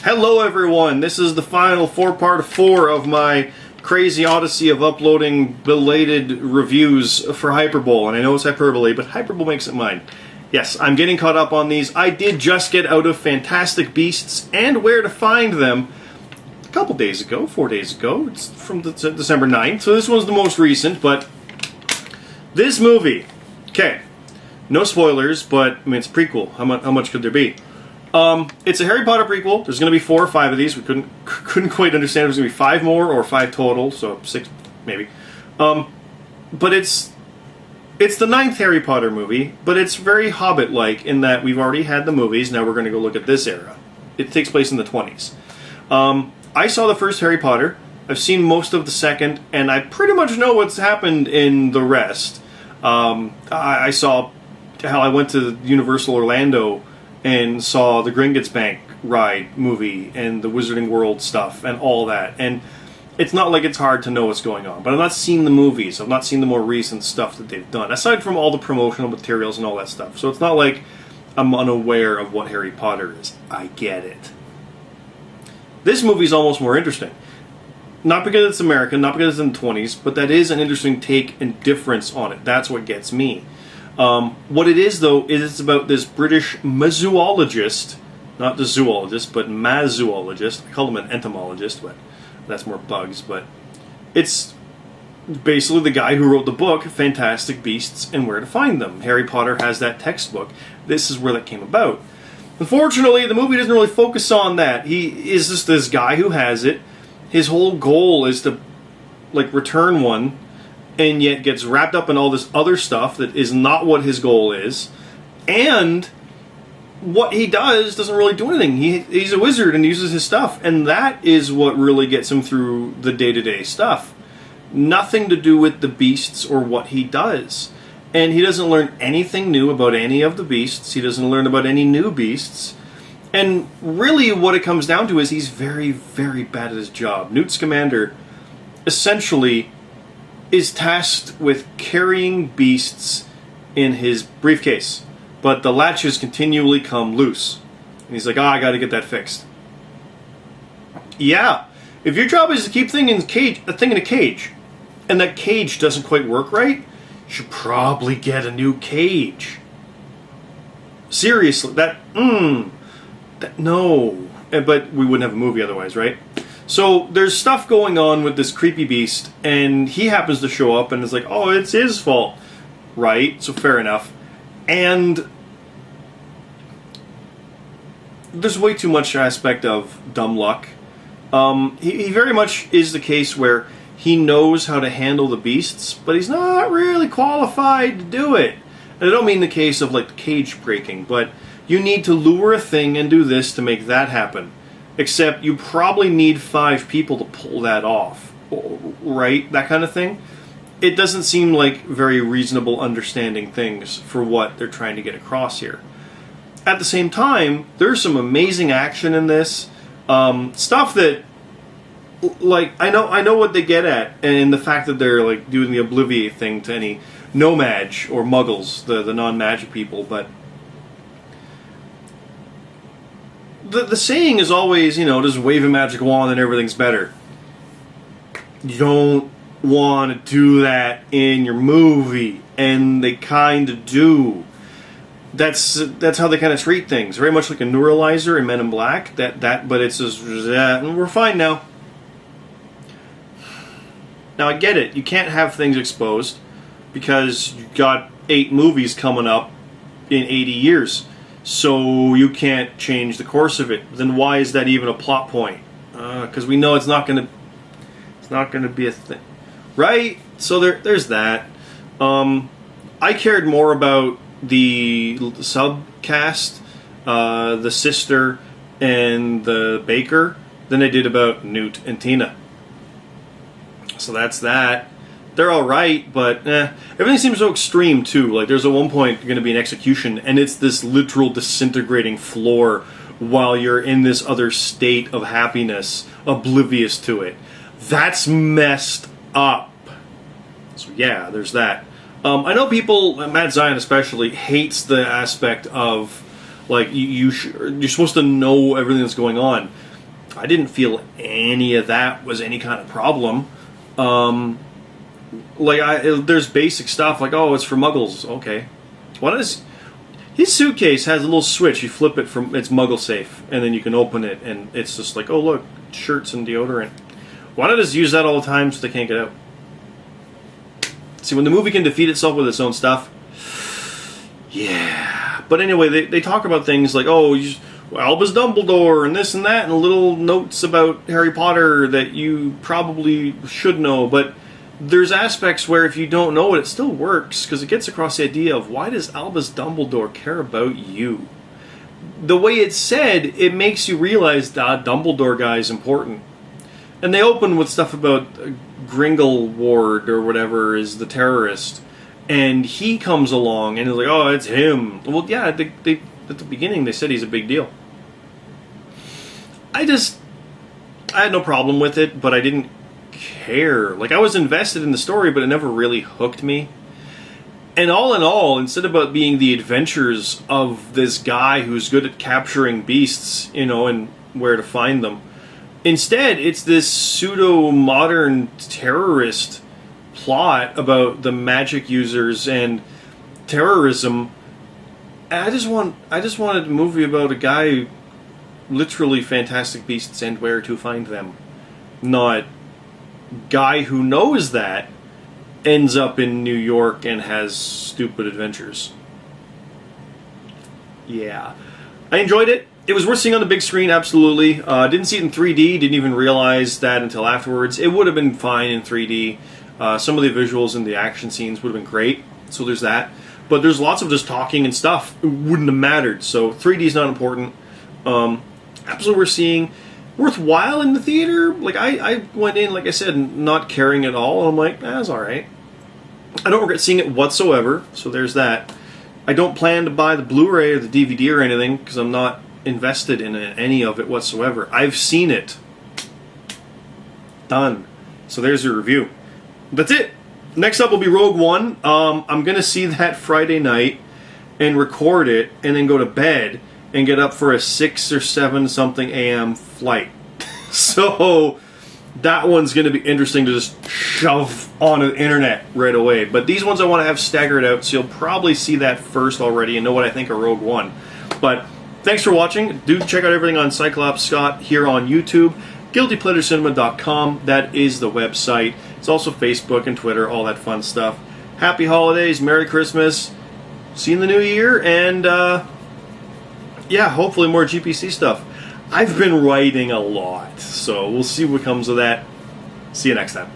Hello everyone, this is the final part 4 of my crazy odyssey of uploading belated reviews for Hyperbole. And I know it's Hyperbole, but Hyperbole makes it mine. Yes, I'm getting caught up on these. I did just get out of Fantastic Beasts and Where to Find Them a couple days ago, 4 days ago. It's from December 9th, so this one's the most recent, but this movie, okay, no spoilers, but I mean, it's a prequel. How much could there be? It's a Harry Potter prequel. There's going to be 4 or 5 of these. We couldn't quite understand if it was going to be 5 more or 5 total, so 6 maybe. But it's the 9th Harry Potter movie, but it's very Hobbit-like in that we've already had the movies. Now we're going to go look at this era. It takes place in the 20s. I saw the first Harry Potter. I've seen most of the second, and I pretty much know what's happened in the rest. I saw how I went to Universal Orlando and saw the Gringotts Bank ride movie and the Wizarding World stuff and all that. And it's not like it's hard to know what's going on. But I've not seen the movies. I've not seen the more recent stuff that they've done, aside from all the promotional materials and all that stuff. So it's not like I'm unaware of what Harry Potter is. I get it. This movie's almost more interesting. Not because it's American, not because it's in the 20s, but that is an interesting take and difference on it. That's what gets me. What it is, though, is it's about this British mazoologist, not the zoologist, but mazoologist. I call him an entomologist, but that's more bugs. But it's basically the guy who wrote the book, Fantastic Beasts and Where to Find Them. Harry Potter has that textbook. This is where that came about. Unfortunately, the movie doesn't really focus on that. He is just this guy who has it. His whole goal is to, like, return one, and yet gets wrapped up in all this other stuff that is not what his goal is. And what he does doesn't really do anything. He's a wizard and uses his stuff, and that is what really gets him through the day-to-day stuff. Nothing to do with the beasts or what he does. And he doesn't learn anything new about any of the beasts. He doesn't learn about any new beasts. And really what it comes down to is he's very, very bad at his job. Newt Scamander essentially is tasked with carrying beasts in his briefcase. But the latches continually come loose. And he's like, I gotta get that fixed. Yeah, if your job is to keep a thing in a cage, and that cage doesn't quite work right, you should probably get a new cage. Seriously, no. But we wouldn't have a movie otherwise, right? So there's stuff going on with this creepy beast, and he happens to show up and is like, oh, it's his fault. Right, so fair enough. And there's way too much aspect of dumb luck. He very much is the case where he knows how to handle the beasts, but he's not really qualified to do it. And I don't mean the case of like the cage breaking, but you need to lure a thing and do this to make that happen. Except you probably need 5 people to pull that off, right? That kind of thing. It doesn't seem like very reasonable understanding things for what they're trying to get across here. At the same time, there's some amazing action in this. Stuff that, like, I know what they get at, and the fact that they're like doing the Obliviate thing to any no-mage or muggles, the non-magic people, but the saying is always, you know, just wave a magic wand and everything's better. You don't want to do that in your movie, and they kind of do. That's how they kind of treat things. Very much like a neuralizer in Men in Black. But it's just, we're fine now. Now I get it. You can't have things exposed because you've got 8 movies coming up in 80 years. So you can't change the course of it. Then why is that even a plot point? Because we know it's not going to be a thing, right? So there's that. I cared more about the subcast, the sister and the baker, than I did about Newt and Tina. So that's that. They're all right, but everything seems so extreme too. Like there's at one point going to be an execution, and it's this literal disintegrating floor while you're in this other state of happiness, oblivious to it. That's messed up. So yeah, there's that. I know people, Matt Zion especially, hates the aspect of like you're supposed to know everything that's going on. I didn't feel any of that was any kind of problem. There's basic stuff like, oh, it's for muggles. Okay. His suitcase has a little switch. You flip it it's muggle safe, and then you can open it, and it's just like, oh, look, shirts and deodorant. Why not just use that all the time so they can't get out? See, when the movie can defeat itself with its own stuff, yeah. But anyway, they talk about things like, oh, Albus Dumbledore and this and that, and little notes about Harry Potter that you probably should know, but there's aspects where if you don't know it, it still works, because it gets across the idea of, why does Albus Dumbledore care about you? The way it's said, it makes you realize that Dumbledore guy is important. And they open with stuff about Grindelwald or whatever is the terrorist, and he comes along and is like, oh, it's him. Well, yeah, at the beginning they said he's a big deal. I had no problem with it, but I didn't care. Like, I was invested in the story, but it never really hooked me. And all in all, instead of about being the adventures of this guy who's good at capturing beasts, and where to find them, instead it's this pseudo-modern terrorist plot about the magic users and terrorism. And I just wanted a movie about a guy who literally fantastic beasts and where to find them. Not guy who knows that ends up in New York and has stupid adventures. Yeah. I enjoyed it. It was worth seeing on the big screen, absolutely. Didn't see it in 3D, didn't even realize that until afterwards. It would have been fine in 3D. Some of the visuals and the action scenes would have been great, so there's that. But there's lots of just talking and stuff. It wouldn't have mattered, so 3D is not important. Absolutely worth seeing. Worthwhile in the theater. Like, I went in, like I said, not caring at all, and I'm like, that's alright. I don't regret seeing it whatsoever, so there's that. I don't plan to buy the Blu-ray or the DVD or anything, because I'm not invested in any of it whatsoever. I've seen it. Done. So there's your review. That's it. Next up will be Rogue One. I'm going to see that Friday night and record it, and then go to bed and get up for a 6 or 7 something a.m. flight. So that one's going to be interesting to just shove on the internet right away. But these ones I want to have staggered out, so you'll probably see that first already and know what I think of Rogue One. But thanks for watching. Do check out everything on Cyclops Scott here on YouTube. GuiltyPleasureCinema.com. That is the website. It's also Facebook and Twitter, all that fun stuff. Happy holidays, Merry Christmas. See you in the new year, and yeah, hopefully more GPC stuff. I've been writing a lot, so we'll see what comes of that. See you next time.